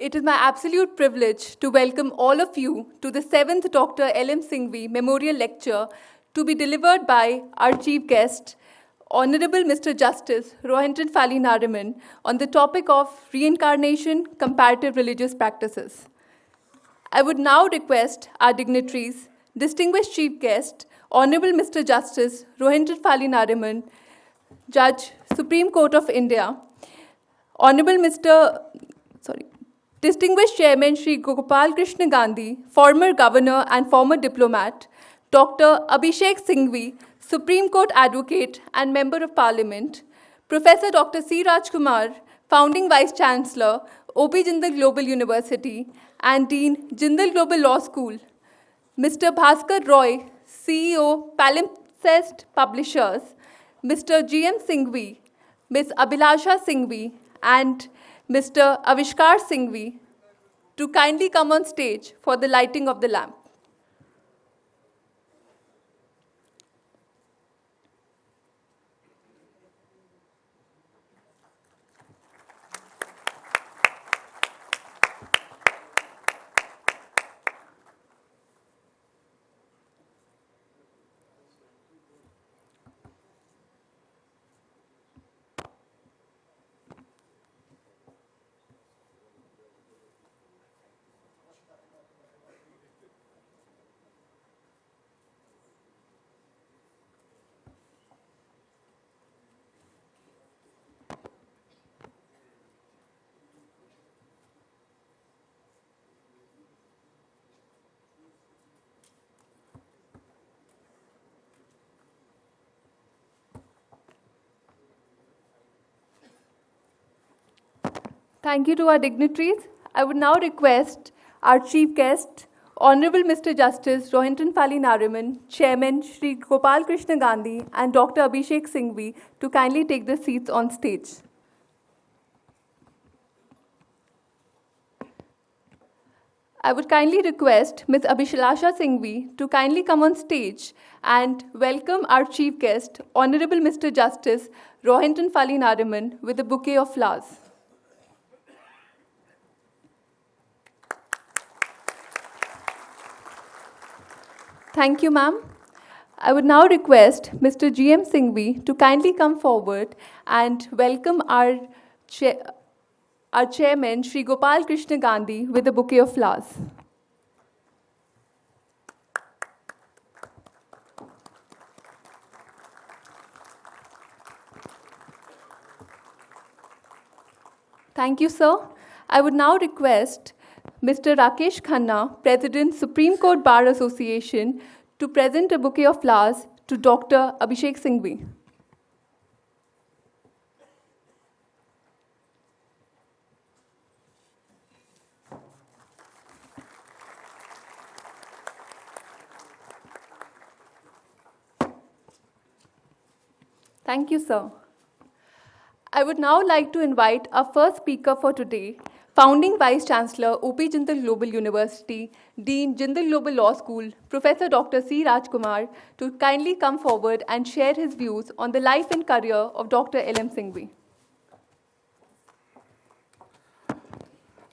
It is my absolute privilege to welcome all of you to the 7th Dr. L.M. Singhvi Memorial Lecture to be delivered by our chief guest, Honorable Mr. Justice Rohinton Fali Nariman, on the topic of reincarnation, comparative religious practices. I would now request our dignitaries, distinguished chief guest, Honorable Mr. Justice Rohinton Fali Nariman, Judge, Supreme Court of India, Distinguished Chairman Shri Gopal Krishna Gandhi, former governor and former diplomat, Dr. Abhishek Singhvi, Supreme Court Advocate and Member of Parliament, Professor Dr. C. Rajkumar, Founding Vice Chancellor, O.P. Jindal Global University, and Dean, Jindal Global Law School, Mr. Bhaskar Roy, CEO, Palimpsest Publishers, Mr. G.M. Singhvi, Ms. Abhilasha Singhvi, and Mr. Avishkar Singhvi to kindly come on stage for the lighting of the lamp. Thank you to our dignitaries. I would now request our chief guest, Honorable Mr. Justice Rohinton Fali Nariman, Chairman Shri Gopal Krishna Gandhi, and Dr. Abhishek Singhvi to kindly take the seats on stage. I would kindly request Ms. Abhilasha Singhvi to kindly come on stage and welcome our chief guest, Honorable Mr. Justice Rohinton Fali Nariman, with a bouquet of flowers. Thank you, ma'am. I would now request Mr. G.M. Singhvi to kindly come forward and welcome our chairman, Shri Gopal Krishna Gandhi, with a bouquet of flowers. Thank you, sir. I would now request Mr. Rakesh Khanna, President, Supreme Court Bar Association, to present a bouquet of flowers to Dr. Abhishek Singhvi. Thank you, sir. I would now like to invite our first speaker for today, Founding Vice Chancellor, O.P. Jindal Global University, Dean, Jindal Global Law School, Professor Dr. C. Rajkumar, to kindly come forward and share his views on the life and career of Dr. L.M. Singhvi.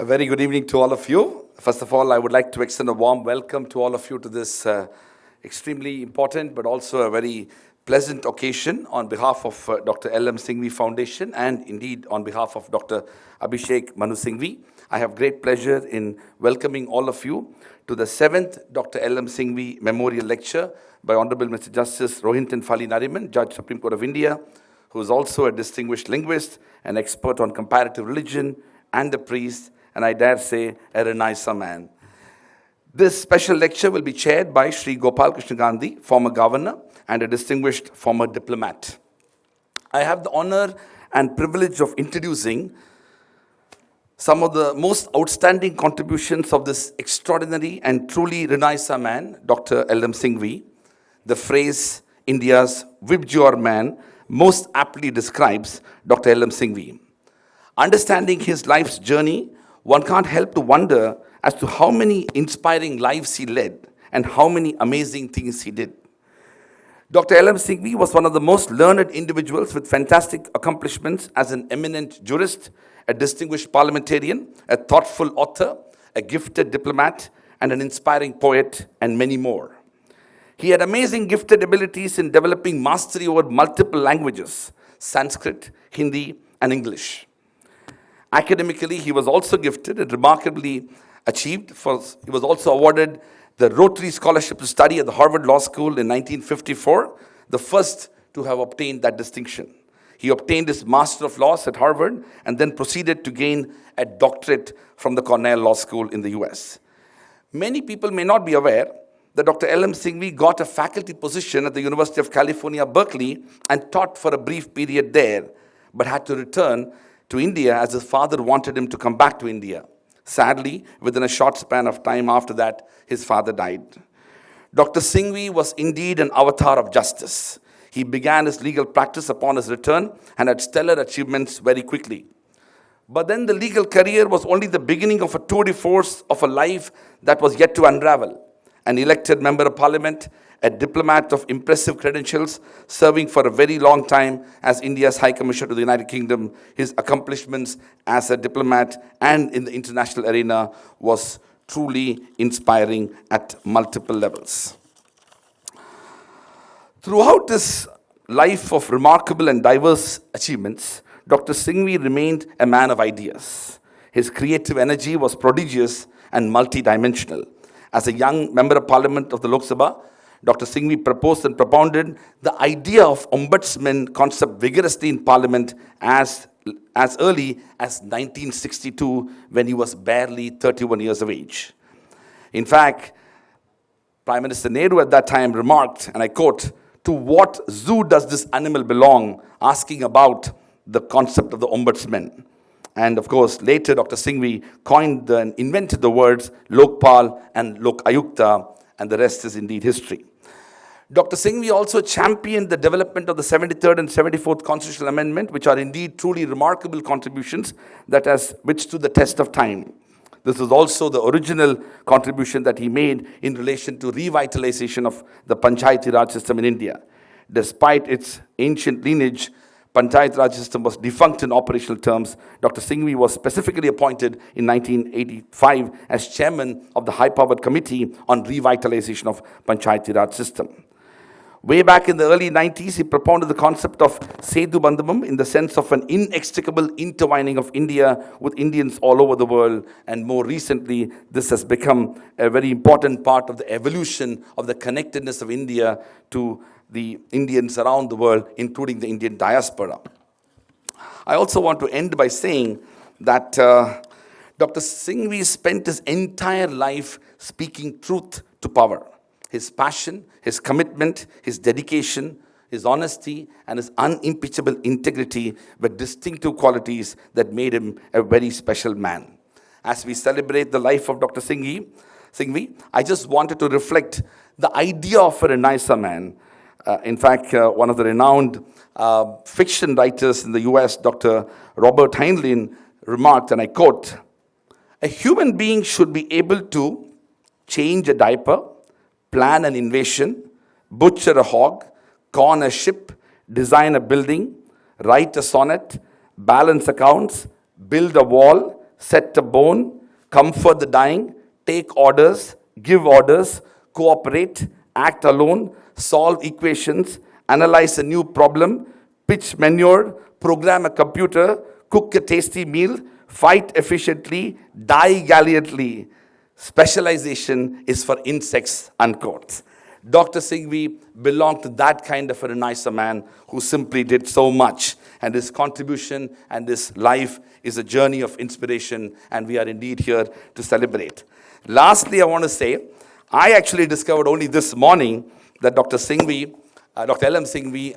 A very good evening to all of you. First of all, I would like to extend a warm welcome to all of you to this extremely important but also a very pleasant occasion on behalf of Dr. L.M. Singhvi Foundation and indeed on behalf of Dr. Abhishek Manu Singhvi. I have great pleasure in welcoming all of you to the 7th Dr. L.M. Singhvi Memorial Lecture by Honorable Mr. Justice Rohinton Fali Nariman, Judge, Supreme Court of India, who is also a distinguished linguist, an expert on comparative religion, and a priest, and I dare say, a Renaissance man. This special lecture will be chaired by Shri Gopal Krishna Gandhi, former governor and a distinguished former diplomat. I have the honor and privilege of introducing some of the most outstanding contributions of this extraordinary and truly Renaissance man, Dr. L.M. Singhvi. The phrase, India's Vibgyor man, most aptly describes Dr. L.M. Singhvi. Understanding his life's journey, one can't help to wonder as to how many inspiring lives he led and how many amazing things he did. Dr. L.M. Singhvi was one of the most learned individuals with fantastic accomplishments as an eminent jurist, a distinguished parliamentarian, a thoughtful author, a gifted diplomat, and an inspiring poet, and many more. He had amazing gifted abilities in developing mastery over multiple languages, Sanskrit, Hindi, and English. Academically, he was also gifted and remarkably achieved. He was also awarded the Rotary Scholarship to study at the Harvard Law School in 1954, the first to have obtained that distinction. He obtained his Master of Laws at Harvard and then proceeded to gain a doctorate from the Cornell Law School in the US. Many people may not be aware that Dr. L.M. Singhvi got a faculty position at the University of California, Berkeley, and taught for a brief period there, but had to return to India as his father wanted him to come back to India. Sadly, within a short span of time after that, his father died. Dr. Singhvi was indeed an avatar of justice. He began his legal practice upon his return and had stellar achievements very quickly. But then the legal career was only the beginning of a tour de force of a life that was yet to unravel. An elected member of parliament, a diplomat of impressive credentials, serving for a very long time as India's High Commissioner to the United Kingdom, his accomplishments as a diplomat and in the international arena was truly inspiring at multiple levels. Throughout his life of remarkable and diverse achievements, Dr. Singhvi remained a man of ideas. His creative energy was prodigious and multidimensional. As a young member of parliament of the Lok Sabha, Dr. Singhvi proposed and propounded the idea of ombudsman concept vigorously in parliament as early as 1962, when he was barely 31 years of age. In fact, Prime Minister Nehru at that time remarked, and I quote, "To what zoo does this animal belong?" asking about the concept of the ombudsman. And of course, later Dr. Singhvi coined and invented the words Lokpal and Lok Ayukta, and the rest is indeed history. Dr. Singhvi also championed the development of the 73rd and 74th Constitutional Amendment, which are indeed truly remarkable contributions that has withstood the test of time. This is also the original contribution that he made in relation to revitalization of the Panchayati Raj system in India. Despite its ancient lineage, Panchayat Raj system was defunct in operational terms. Dr. Singhvi was specifically appointed in 1985 as chairman of the high-powered committee on revitalization of Panchayat Raj system. Way back in the early 90s, he propounded the concept of Setu Bandhamam in the sense of an inextricable intertwining of India with Indians all over the world. And more recently, this has become a very important part of the evolution of the connectedness of India to the Indians around the world, including the Indian diaspora. I also want to end by saying that Dr. Singhvi spent his entire life speaking truth to power. His passion, his commitment, his dedication, his honesty, and his unimpeachable integrity were distinctive qualities that made him a very special man. As we celebrate the life of Dr. Singhvi, I just wanted to reflect the idea of a Renaissance man. In fact, one of the renowned fiction writers in the US, Dr. Robert Heinlein, remarked, and I quote, "A human being should be able to change a diaper, plan an invasion, butcher a hog, con a ship, design a building, write a sonnet, balance accounts, build a wall, set a bone, comfort the dying, take orders, give orders, cooperate, act alone, solve equations, analyze a new problem, pitch manure, program a computer, cook a tasty meal, fight efficiently, die gallantly. Specialization is for insects," unquote. Dr. Singhvi belonged to that kind of a Renaissance man who simply did so much. And his contribution and his life is a journey of inspiration, and we are indeed here to celebrate. Lastly, I want to say, I actually discovered only this morning that Dr. L.M. Singhvi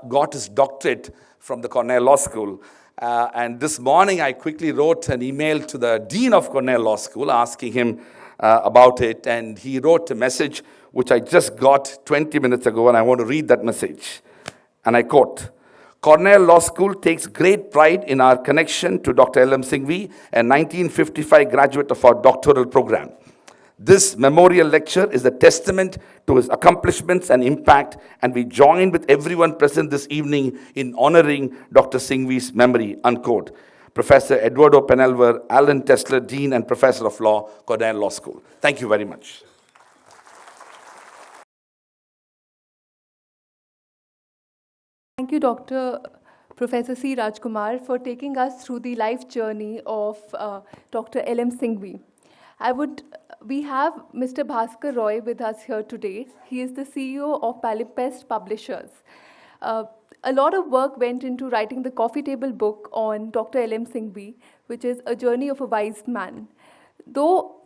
got his doctorate from the Cornell Law School. And this morning, I quickly wrote an email to the Dean of Cornell Law School asking him about it. And he wrote a message which I just got 20 minutes ago, and I want to read that message. And I quote, "Cornell Law School takes great pride in our connection to Dr. L.M. Singhvi, a 1955 graduate of our doctoral program. This memorial lecture is a testament to his accomplishments and impact, and we join with everyone present this evening in honoring Dr. Singhvi's memory, unquote. Professor Eduardo Penalver, Alan Tesler, Dean and Professor of Law, Cornell Law School. Thank you very much. Thank you, Dr. Professor C. Rajkumar, for taking us through the life journey of Dr. L.M. Singhvi. We have Mr. Bhaskar Roy with us here today. He is the CEO of Palimpest Publishers. A lot of work went into writing the coffee table book on Dr. L.M. Singhvi, which is A Journey of a Wise Man. Though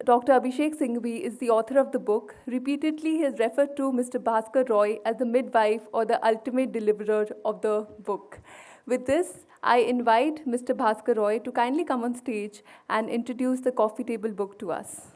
Dr. Abhishek Singhvi is the author of the book, repeatedly he has referred to Mr. Bhaskar Roy as the midwife or the ultimate deliverer of the book. With this, I invite Mr. Bhaskar Roy to kindly come on stage and introduce the coffee table book to us.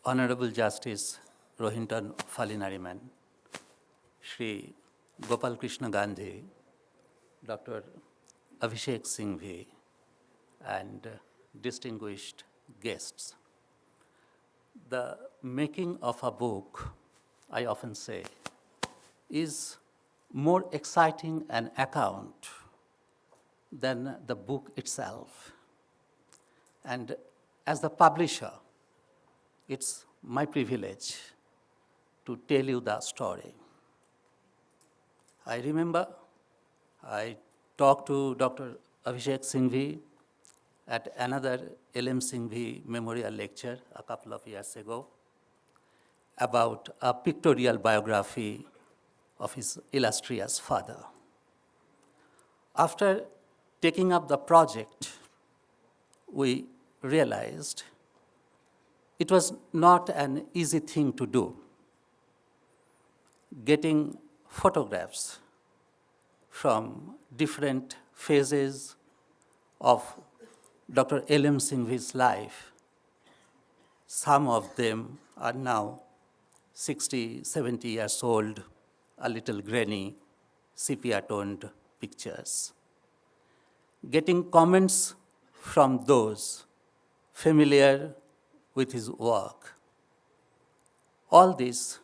Honorable Justice Rohinton Falinariman, Shri Gopal Krishna Gandhi, Dr. Abhishek Singhvi, and distinguished guests. The making of a book, I often say, is more exciting an account than the book itself. And as the publisher, it's my privilege to tell you the story. I remember I talked to Dr. Abhishek Singhvi at another L.M. Singhvi memorial lecture a couple of years ago about a pictorial biography of his illustrious father. After taking up the project, we realized it was not an easy thing to do. Getting photographs from different phases of Dr. L.M. Singhvi's life. Some of them are now 60, 70 years old, a little grainy, sepia-toned pictures. Getting comments from those familiar with his work. All this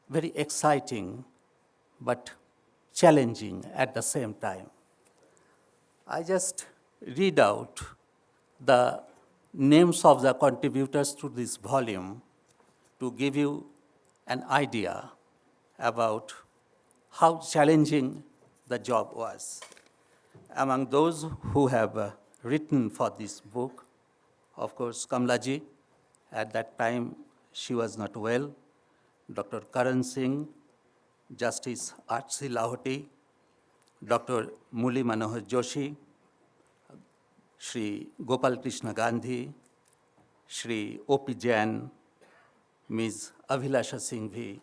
very exciting but challenging at the same time. I just read out the names of the contributors to this volume to give you an idea about how challenging the job was. Among those who have written for this book, of course, Kamlaji, at that time she was not well, Dr. Karan Singh, Justice Archie Lahoti, Dr. Muli Manohar Joshi, Shri Gopal Krishna Gandhi, Shri O.P. Jain, Ms. Abhilasha Singhvi,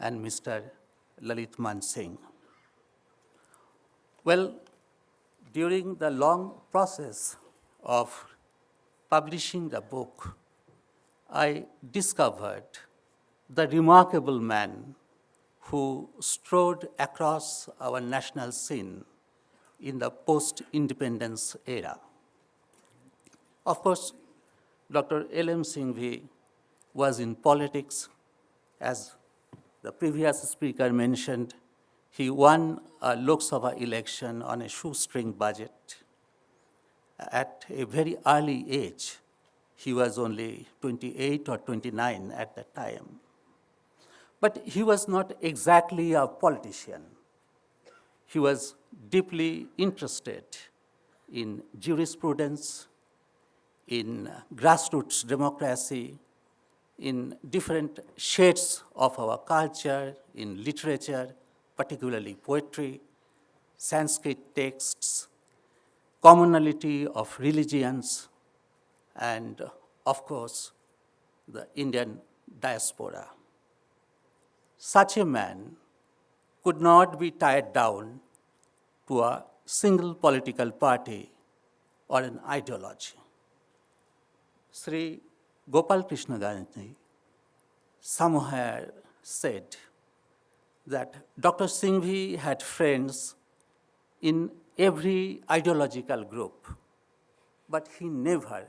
and Mr. Lalit Man Singh. Well, during the long process of publishing the book, I discovered the remarkable man who strode across our national scene in the post-independence era. Of course, Dr. L.M. Singhvi was in politics. As the previous speaker mentioned, he won a Lok Sabha election on a shoestring budget. At a very early age, he was only 28 or 29 at that time. But he was not exactly a politician. He was deeply interested in jurisprudence, in grassroots democracy, in different shades of our culture, in literature, particularly poetry, Sanskrit texts, commonality of religions, and of course, the Indian diaspora. Such a man could not be tied down to a single political party or an ideology. Sri Gopal Krishna Gandhi somewhere said that Dr. Singhvi had friends in every ideological group, but he never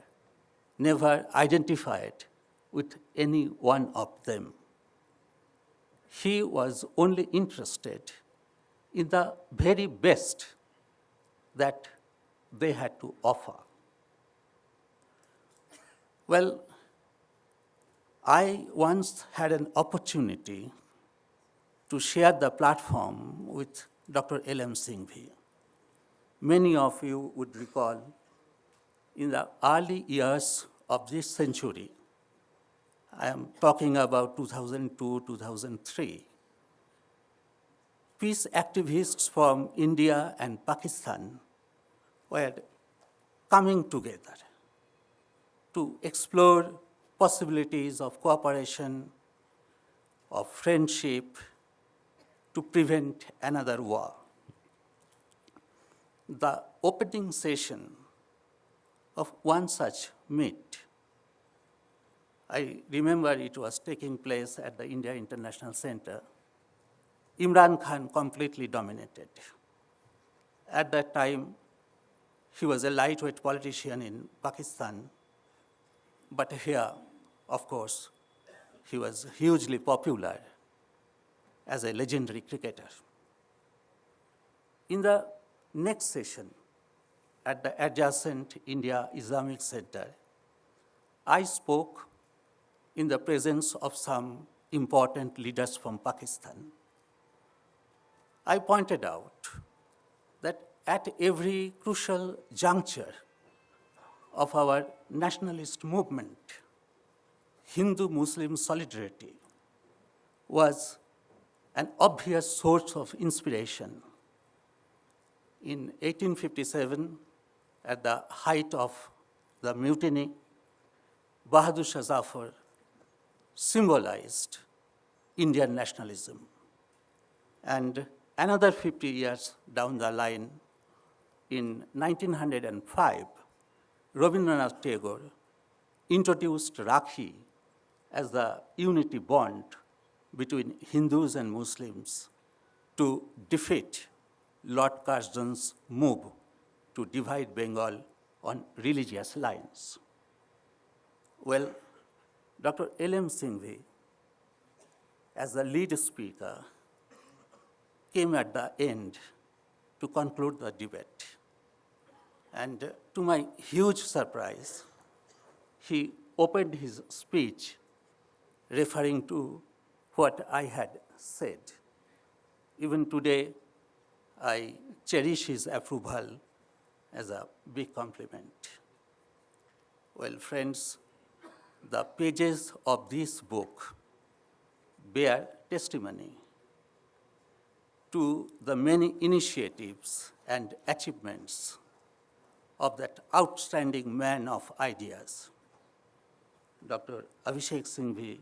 identified with any one of them. He was only interested in the very best that they had to offer. Well, I once had an opportunity to share the platform with Dr. L.M. Singhvi. Many of you would recall in the early years of this century, I am talking about 2002, 2003, peace activists from India and Pakistan were coming together to explore possibilities of cooperation, of friendship, to prevent another war. The opening session of one such meet, I remember it was taking place at the India International Center. Imran Khan completely dominated. At that time, he was a lightweight politician in Pakistan, but here, of course, he was hugely popular as a legendary cricketer. In the next session, at the adjacent India Islamic Center, I spoke in the presence of some important leaders from Pakistan. I pointed out that at every crucial juncture of our nationalist movement, Hindu-Muslim solidarity was an obvious source of inspiration. In 1857, at the height of the mutiny, Bahadur Shah Zafar symbolized Indian nationalism. And another 50 years down the line, in 1905, Rabindranath Tagore introduced Rakhi as the unity bond between Hindus and Muslims to defeat Lord Curzon's move to divide Bengal on religious lines. Well, Dr. L.M. Singhvi, as the lead speaker, came at the end to conclude the debate. And to my huge surprise, he opened his speech referring to what I had said. Even today, I cherish his approval as a big compliment. Well, friends, the pages of this book bear testimony to the many initiatives and achievements of that outstanding man of ideas. Dr. Abhishek Singhvi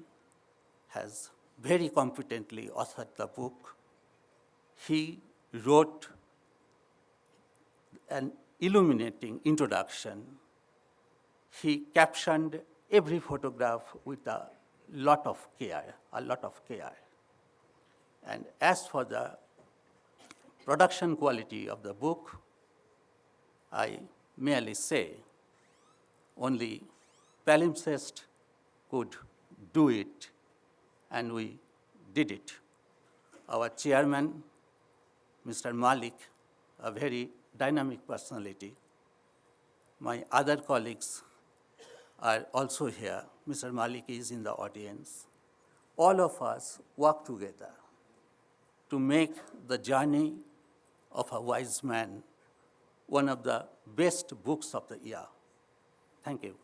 has very competently authored the book. He wrote an illuminating introduction. He captioned every photograph with a lot of care. And as for the production quality of the book, I merely say only palimpsest could do it, and we did it. Our chairman, Mr. Malik, a very dynamic personality. My other colleagues are also here. Mr. Malik is in the audience. All of us work together to make the journey of a wise man one of the best books of the year. Thank you.